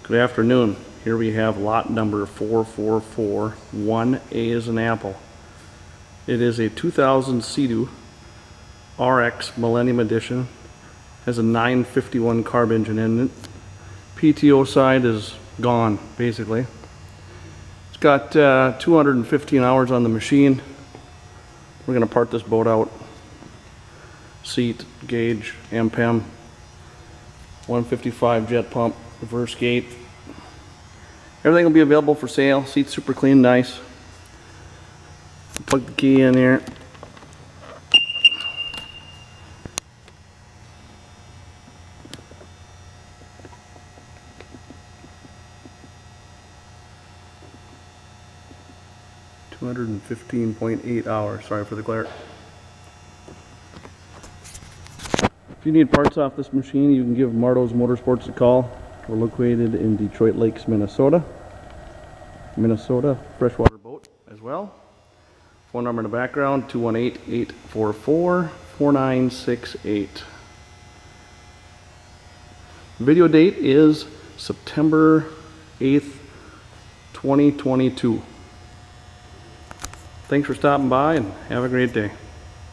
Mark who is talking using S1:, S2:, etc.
S1: Good afternoon. Here we have lot number 444. 1A is an apple. It is a 2000 SEA DOO RX Millennium Edition. Has a 951 carb engine in it. PTO side is gone, basically. It's got 215 hours on the machine. We're going to part this boat out. Seat, gauge, MPEM, 155 jet pump, reverse gate. Everything will be available for sale. Seat's super clean, nice. Plug the key in here. $215.8 hours. Sorry for the glare. If you need parts off this machine, you can give Marto's Motorsports a call. We're located in Detroit Lakes, Minnesota. Freshwater boat as well. Phone number in the background, 218-844-4968. Video date is September 8th, 2022. Thanks for stopping by and have a great day.